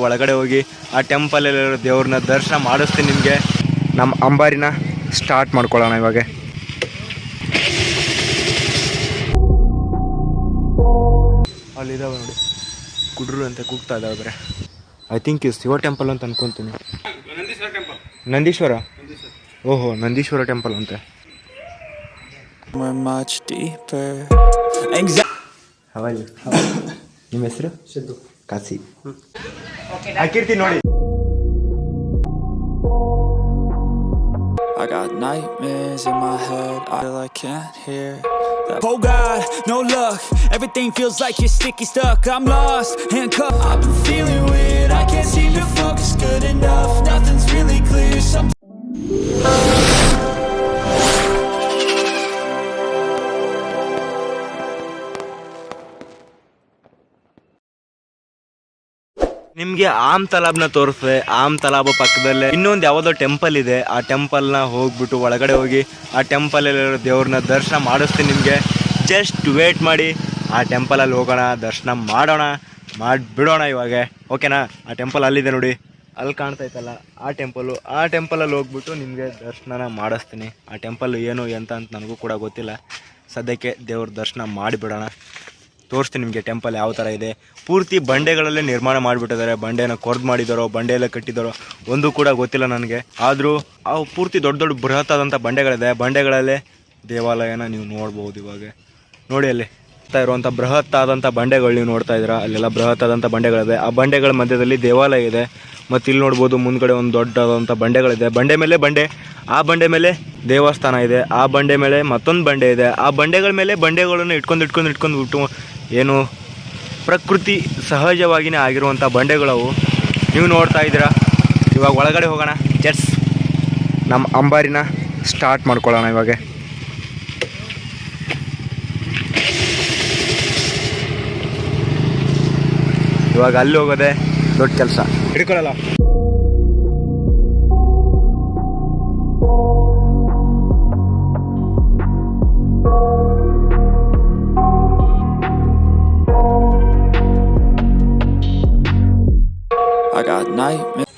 ಒಳಗಡೆ ಹೋಗಿ ಆ ಟೆಂಪಲಲ್ಲಿರೋ ದೇವ್ರನ್ನ ದರ್ಶನ ಮಾಡಿಸ್ತೀನಿ ನಿಮಗೆ. ನಮ್ಮ ಅಂಬಾರಿನ ಸ್ಟಾರ್ಟ್ ಮಾಡ್ಕೊಳ್ಳೋಣ ಇವಾಗ. ಅಲ್ಲಿದ್ದಾವೆ ನೋಡಿ, ಕುಡ್ರು ಅಂತ ಕೂಗ್ತಾ ಇದ್ದಾವೆ. ಬೇರೆ ಐ ಥಿಂಕ್ ಶಿವ ಟೆಂಪಲ್ ಅಂತ ಅನ್ಕೊತೀನಿ. ನಂದೀಶ್ವರ. ಓಹೋ, ನಂದೀಶ್ವರ ಟೆಂಪಲ್ ಅಂತೆ. ನಿಮ್ಮ ಹೆಸರು? ಸಿದ್ದು. ಕಾಸಿ ಹಾಕಿರ್ತೀನಿ ನೋಡಿ. I got nightmares in my head, I feel I can't hear that. Oh God, no luck, everything feels like you're sticky stuck. I'm lost, handcuffed, I've been feeling weird, I can't seem to focus good enough. Nothing's really clear, ನಿಮಗೆ am ತಲಾಬ್ನ ತೋರಿಸ್ದೆ. Am ತಲಾಬ್ ಪಕ್ಕದಲ್ಲೇ ಇನ್ನೊಂದು ಯಾವುದೋ temple ಇದೆ. ಆ ಟೆಂಪಲ್ನ ಹೋಗ್ಬಿಟ್ಟು ಒಳಗಡೆ ಹೋಗಿ ಆ ಟೆಂಪಲಲ್ಲಿರೋ ದೇವ್ರನ್ನ ದರ್ಶನ ಮಾಡಿಸ್ತೀನಿ ನಿಮಗೆ. ಜಸ್ಟ್ ವೇಟ್ ಮಾಡಿ, ಆ ಟೆಂಪಲಲ್ಲಿ ಹೋಗೋಣ, ದರ್ಶನ ಮಾಡೋಣ, ಮಾಡಿಬಿಡೋಣ ಇವಾಗ. ಓಕೆನಾ? ಆ ಟೆಂಪಲ್ ಅಲ್ಲಿದೆ ನೋಡಿ, ಅಲ್ಲಿ ಕಾಣ್ತೈತಲ್ಲ ಆ ಟೆಂಪಲಲ್ಲಿ ಹೋಗ್ಬಿಟ್ಟು ನಿಮಗೆ ದರ್ಶನ ಮಾಡಿಸ್ತೀನಿ. ಆ ಟೆಂಪಲ್ ಏನು ಎಂತ ಅಂತ ನನಗೂ ಕೂಡ ಗೊತ್ತಿಲ್ಲ. ಸದ್ಯಕ್ಕೆ ದೇವ್ರ ದರ್ಶನ ಮಾಡಿಬಿಡೋಣ. ತೋರಿಸ್ತೀನಿ ನಿಮಗೆ ಟೆಂಪಲ್ ಯಾವ ಥರ ಇದೆ. ಪೂರ್ತಿ ಬಂಡೆಗಳಲ್ಲೇ ನಿರ್ಮಾಣ ಮಾಡಿಬಿಟ್ಟಿದ್ದಾರೆ. ಬಂಡೆನ ಕೊರ್ದು ಮಾಡಿದಾರೋ, ಬಂಡೆಯಲ್ಲೇ ಕಟ್ಟಿದಾರೋ ಒಂದು ಕೂಡ ಗೊತ್ತಿಲ್ಲ ನನಗೆ. ಆದರೂ ಅವು ಪೂರ್ತಿ ದೊಡ್ಡ ದೊಡ್ಡ ಬೃಹತ್ತಾದಂಥ ಬಂಡೆಗಳಿದೆ. ಬಂಡೆಗಳಲ್ಲೇ ದೇವಾಲಯನ ನೀವು ನೋಡ್ಬೋದು. ಇವಾಗ ನೋಡಿ, ಅಲ್ಲಿ ಇರುವಂಥ ಬೃಹತ್ತಾದಂಥ ಬಂಡೆಗಳು ನೀವು ನೋಡ್ತಾ ಇದ್ದೀರಾ. ಅಲ್ಲೆಲ್ಲ ಬೃಹತ್ತಾದಂಥ ಬಂಡೆಗಳಿದೆ. ಆ ಬಂಡೆಗಳ ಮಧ್ಯದಲ್ಲಿ ದೇವಾಲಯ ಇದೆ. ಮತ್ತು ಇಲ್ಲಿ ನೋಡ್ಬೋದು ಮುಂದ್ಗಡೆ ಒಂದು ದೊಡ್ಡದಾದಂಥ ಬಂಡೆಗಳಿದೆ. ಬಂಡೆ ಮೇಲೆ ಬಂಡೆ, ಆ ಬಂಡೆ ಮೇಲೆ ದೇವಸ್ಥಾನ ಇದೆ. ಆ ಬಂಡೆ ಮೇಲೆ ಮತ್ತೊಂದು ಬಂಡೆ ಇದೆ. ಆ ಬಂಡೆಗಳ ಮೇಲೆ ಬಂಡೆಗಳನ್ನು ಇಟ್ಕೊಂಡು ಬಿಟ್ಟು ಏನು ಪ್ರಕೃತಿ ಸಹಜವಾಗಿಯೇ ಆಗಿರುವಂಥ ಬಂಡೆಗಳವು ನೀವು ನೋಡ್ತಾ ಇದ್ದೀರಾ. ಇವಾಗ ಒಳಗಡೆ ಹೋಗೋಣ. ಜಟ್ಸ್ ನಮ್ಮ ಅಂಬಾರಿನ ಸ್ಟಾರ್ಟ್ ಮಾಡ್ಕೊಳ್ಳೋಣ ಇವಾಗ. ಇವಾಗ ಅಲ್ಲಿ ಹೋಗೋದೆ ದೊಡ್ಡ ಕೆಲಸ. ಹಿಡ್ಕೊಳ್ಳಲ್ಲ.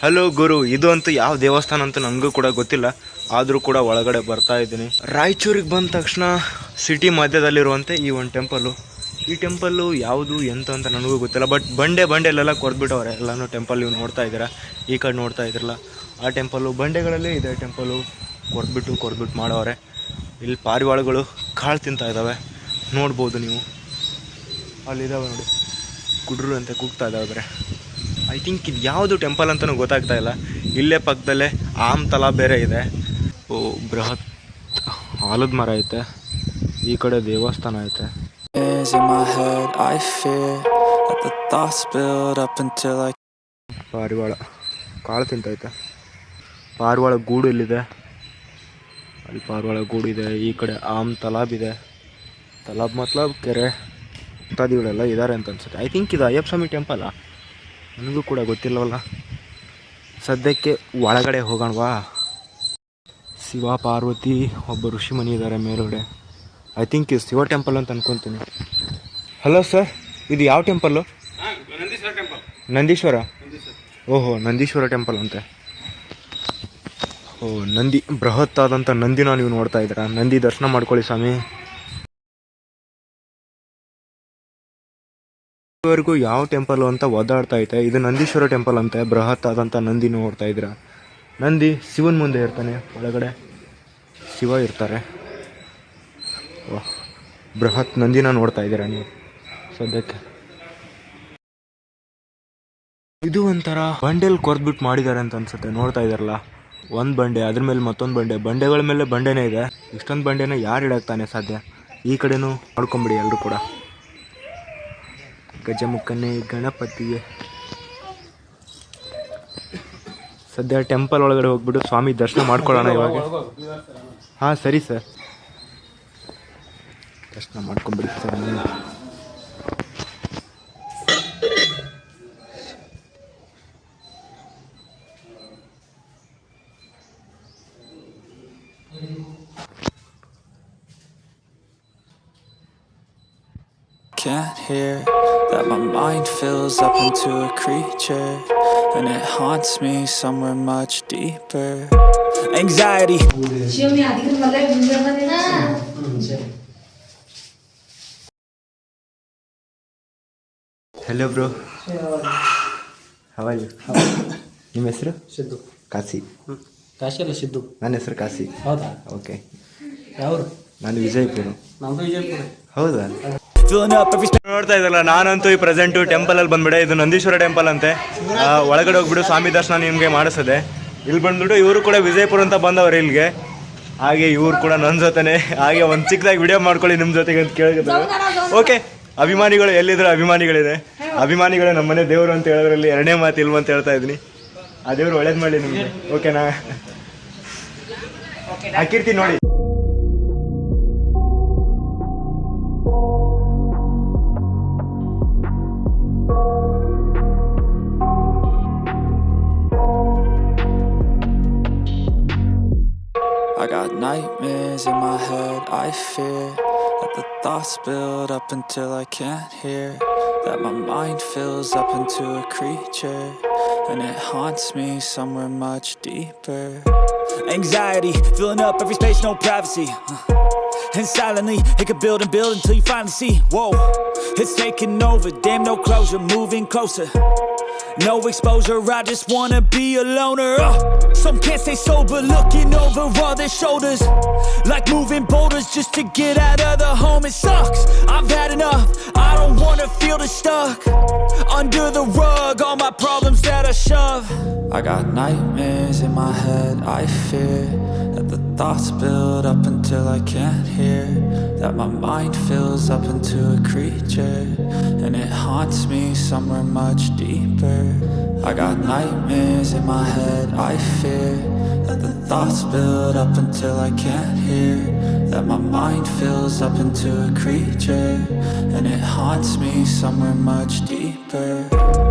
ಹಲೋ ಗುರು, ಇದು ಅಂತೂ ಯಾವ ದೇವಸ್ಥಾನ ಅಂತ ನನಗೂ ಕೂಡ ಗೊತ್ತಿಲ್ಲ. ಆದರೂ ಕೂಡ ಒಳಗಡೆ ಬರ್ತಾ ಇದ್ದೀನಿ. ರಾಯಚೂರಿಗೆ ಬಂದ ತಕ್ಷಣ ಸಿಟಿ ಮಧ್ಯದಲ್ಲಿರುವಂತೆ ಈ ಒಂದು ಟೆಂಪಲ್ಲು. ಈ ಟೆಂಪಲ್ಲು ಯಾವುದು ಎಂತ ಅಂತ ನನಗೂ ಗೊತ್ತಿಲ್ಲ. ಬಟ್ ಬಂಡೆಲೆಲ್ಲ ಕೊರ್ದ್ಬಿಟ್ಟವ್ರೆ ಎಲ್ಲನೂ. ಟೆಂಪಲ್ ನೀವು ನೋಡ್ತಾ ಇದ್ದೀರಾ, ಈ ಕಡೆ ನೋಡ್ತಾ ಇದ್ರಲ್ಲ ಆ ಟೆಂಪಲ್ಲು ಬಂಡೆಗಳಲ್ಲೇ ಇದೆ. ಟೆಂಪಲ್ಲು ಕೊರ್ದ್ಬಿಟ್ಟು ಮಾಡವ್ರೆ. ಇಲ್ಲಿ ಪಾರಿವಾಳಗಳು ಕಾಳು ತಿಂತಾ ಇದ್ದಾವೆ, ನೋಡ್ಬೋದು ನೀವು. ಅಲ್ಲಿದ್ದಾವೆ ನೋಡಿ, ಕುಡ್ರು ಅಂತ ಕೂಗ್ತಾ ಇದ್ದಾವೆ. ಬೇರೆ ಐ ಥಿಂಕ್ ಇದು ಯಾವುದು ಟೆಂಪಲ್ ಅಂತಲೂ ಗೊತ್ತಾಗ್ತಾ ಇಲ್ಲ. ಇಲ್ಲೇ ಪಕ್ಕದಲ್ಲೇ ಆಮ್ ತಲಾ ಬೇರೆ ಇದೆ. ಓ, ಬೃಹತ್ ಆಲದ ಮರ ಐತೆ. ಈ ಕಡೆ ದೇವಸ್ಥಾನ ಐತೆ. ಪಾರಿವಾಳ ಕಾಳು ತಿಂತೈತೆ. ಪಾರಿವಾಳ ಗೂಡು ಇಲ್ಲಿದೆ. ಅಲ್ಲಿ ಪಾರಿವಾಳ ಗೂಡು ಇದೆ. ಈ ಕಡೆ ಆಮ್ ತಲಾಬ್ ಇದೆ. ತಲಾಬ್ ಮತ್ಲಬ್ ಕೆರೆ ಇತ್ಯಾದಿಗಳೆಲ್ಲ ಇದ್ದಾರೆ ಅಂತ ಅನ್ಸುತ್ತೆ. ಐ ಥಿಂಕ್ ಇದು ಅಯ್ಯಪ್ಪ ಸ್ವಾಮಿ ಟೆಂಪಲ್ಲಾ, ನನಗೂ ಕೂಡ ಗೊತ್ತಿಲ್ಲವಲ್ಲ. ಸದ್ಯಕ್ಕೆ ಒಳಗಡೆ ಹೋಗೋಣವಾ. ಶಿವ ಪಾರ್ವತಿ ಒಬ್ಬ ಋಷಿ ಮನೆ ಇದ್ದಾರೆ ಮೇಲುಗಡೆ. ಐ ಥಿಂಕ್ ಇದು ಶಿವ ಟೆಂಪಲ್ ಅಂತ ಅನ್ಕೊತೀನಿ. ಹಲೋ ಸರ್, ಇದು ಯಾವ ಟೆಂಪಲ್ಲು? ನಂದೀಶ್ವರ. ಓಹೋ, ನಂದೀಶ್ವರ ಟೆಂಪಲ್ ಅಂತೆ. ಓ, ನಂದಿ, ಬೃಹತ್ತಾದಂಥ ನಂದಿನ ನೀವು ನೋಡ್ತಾ ಇದ್ದೀರಾ. ನಂದಿ ದರ್ಶನ ಮಾಡ್ಕೊಳ್ಳಿ ಸ್ವಾಮಿ. ಇದುವರೆಗೂ ಯಾವ ಟೆಂಪಲ್ ಅಂತ ಓದಾಡ್ತಾ ಐತೆ. ಇದು ನಂದೀಶ್ವರ ಟೆಂಪಲ್ ಅಂತೆ. ಬೃಹತ್ ಆದಂಥ ನಂದಿ ನೋಡ್ತಾ ಇದ್ದೀರಾ. ನಂದಿ ಶಿವನ ಮುಂದೆ ಇರ್ತಾನೆ, ಒಳಗಡೆ ಶಿವ ಇರ್ತಾರೆ. ಬೃಹತ್ ನಂದಿನ ನೋಡ್ತಾ ಇದ್ದೀರಾ ನೀವು ಸದ್ಯಕ್ಕೆ. ಇದು ಒಂಥರ ಬಂಡೆಲ್ ಕೊರ್ದ್ಬಿಟ್ಟು ಮಾಡಿದ್ದಾರೆ ಅಂತ ಅನ್ಸುತ್ತೆ. ನೋಡ್ತಾ ಇದ್ದಾರಲ್ಲ, ಒಂದು ಬಂಡೆ, ಅದ್ರ ಮೇಲೆ ಮತ್ತೊಂದು ಬಂಡೆ, ಬಂಡೆಗಳ ಮೇಲೆ ಬಂಡೆನೇ ಇದೆ. ಇಷ್ಟೊಂದು ಬಂಡೆನ ಯಾರು ಇಡಕ್ತಾನೆ ಸಾಧ್ಯ? ಈ ಕಡೆನೂ ನೋಡ್ಕೊಂಬಿಡಿ ಎಲ್ಲರೂ ಕೂಡ. ಗಜಮುಖನೇ ಗಣಪತಿಗೆ. ಸದ್ಯ ಟೆಂಪಲ್ ಒಳಗಡೆ ಹೋಗ್ಬಿಟ್ಟು ಸ್ವಾಮಿ ದರ್ಶನ ಮಾಡ್ಕೊಳ್ಳೋಣ ಇವಾಗ. ಹಾಂ ಸರಿ ಸರ್, ದರ್ಶನ ಮಾಡ್ಕೊಂಬಿಡಿ sir. Can't hear that my mind fills up into a creature and it haunts me somewhere much deeper. Anxiety. Hello bro, how are you? ನಿಮ್ಮ ಹೆಸರು? ಸಿದ್ದು. ಕಾಶಿ. ಕಾಶಿ ಅಲ್ಲ, ಸಿದ್ದು. ನನ್ನ ಹೆಸರು ಕಾಶಿ. ಹೌದಾ? ಓಕೆ. ಯಾವ್ರು? ನಾನು ವಿಜಯಪುರ. ನಮ್ದು ವಿಜಯಪುರ. ಹೌದಾ? ನೋಡ್ತಾ ಇದ್ದಲ್ಲ, ನಾನಂತೂ ಈ ಪ್ರೆಸೆಂಟು ಟೆಂಪಲಲ್ಲಿ ಬಂದ್ಬಿಡೆ. ಇದು ನಂದೀಶ್ವರ ಟೆಂಪಲ್ ಅಂತೆ. ಒಳಗಡೆ ಹೋಗ್ಬಿಟ್ಟು ಸ್ವಾಮಿ ದರ್ಶನ ನಿಮಗೆ ಮಾಡಿಸದೆ. ಇಲ್ಲಿ ಬಂದ್ಬಿಟ್ಟು ಇವರು ಕೂಡ ವಿಜಯಪುರ ಅಂತ ಬಂದವರು ಇಲ್ಲಿಗೆ. ಹಾಗೆ ಇವ್ರು ಕೂಡ ನನ್ನ ಜೊತೆನೆ ಹಾಗೆ ಒಂದು ಚಿಕ್ಕದಾಗಿ ವಿಡಿಯೋ ಮಾಡ್ಕೊಳ್ಳಿ ನಿಮ್ಮ ಜೊತೆಗೆ ಅಂತ ಕೇಳಿದ್ದಾರೆ. ಓಕೆ, ಅಭಿಮಾನಿಗಳು ಎಲ್ಲಿದ್ರು ಅಭಿಮಾನಿಗಳಿದೆ. ಅಭಿಮಾನಿಗಳು ನಮ್ಮನೆ ದೇವರು ಅಂತ ಹೇಳೋದ್ರಲ್ಲಿ ಎರಡನೇ ಮಾತು ಇಲ್ವ ಅಂತ ಹೇಳ್ತಾ ಇದ್ದೀನಿ. ಆ ದೇವರು ಒಳ್ಳೇದು ಮಾಡಲಿ ನಿಮಗೆ. ಓಕೆನಾ? ಹಾಕಿರ್ತೀನಿ ನೋಡಿ. I got nightmares in my head, I fear that the thoughts build up until I can't hear, that my mind fills up into a creature, and it haunts me somewhere much deeper. Anxiety, filling up every space, no privacy, and silently, it can build and build until you finally see, whoa, it's taking over, damn no closure, moving closer. No exposure, I just wanna be a loner. Some can't stay sober, looking over all their shoulders, like moving boulders just to get out of the home. It sucks, I've had enough, I don't wanna feel the stuck under the rug, all my problems that I shove. I got nightmares in my head, I fear that the thoughts build up until I can't hear, that my mind fills up into a creature, and it haunts me somewhere much deeper. I got nightmares in my head, I fear that the thoughts build up until I can't hear, that my mind fills up into a creature, and it haunts me somewhere much deeper.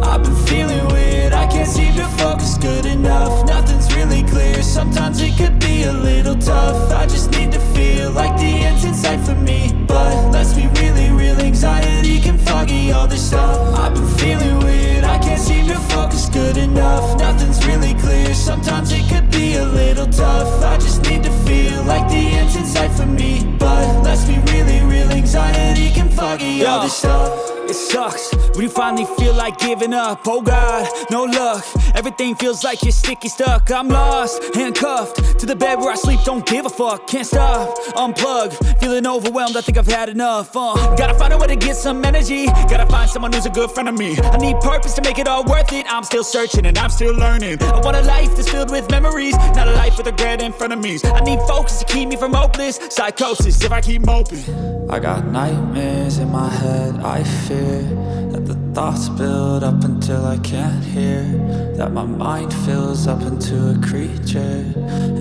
I've been feeling weird, I can't seem to focus good enough, nothing's really clear, sometimes it could be a little tough, I just need to feel like the end's in sight for me, but let's be really real, anxiety can foggy all this stuff. I've been feeling weird, I can't seem to focus good enough, nothing's really clear, sometimes it could be a little tough, I just need to feel like the end's in sight for me, but let's be really real, anxiety can foggy all this stuff. It sucks when you finally feel like giving up. Oh God, no luck. Everything feels like you're sticky stuck. I'm lost, handcuffed to the bed where I sleep. Don't give a fuck, can't stop. Unplug, feeling overwhelmed. I think I've had enough. Gotta find a way to get some energy. Gotta find someone who's a good friend of me. I need purpose to make it all worth it. I'm still searching and I'm still learning. I want a life that's filled with memories, not a life with regret and frenemies. I need focus to keep me from hopeless psychosis if I keep moping. I got nightmares in my head, I fear that the thoughts build up until I can't hear, that my mind fills up into a creature,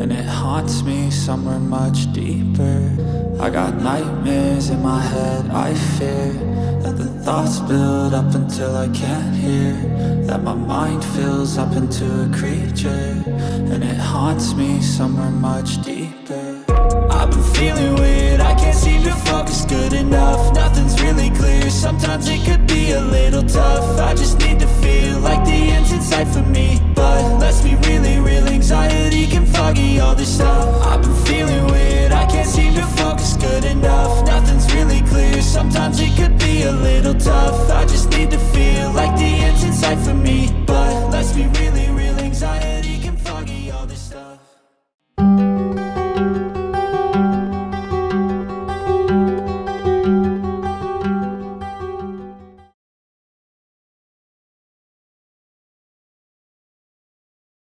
and it haunts me somewhere much deeper. I got nightmares in my head, I fear that the thoughts build up until I can't hear, that my mind fills up into a creature, and it haunts me somewhere much deeper. I've been feeling weird, I can't seem to focus good enough, nothing's really clear, sometimes it could be a little tough, I just need to feel like the end's in sight for me, but let's be really real, anxiety can foggy all this stuff. I've been feeling weird, I can't seem to focus good enough, nothing's really clear, sometimes it could be a little tough, I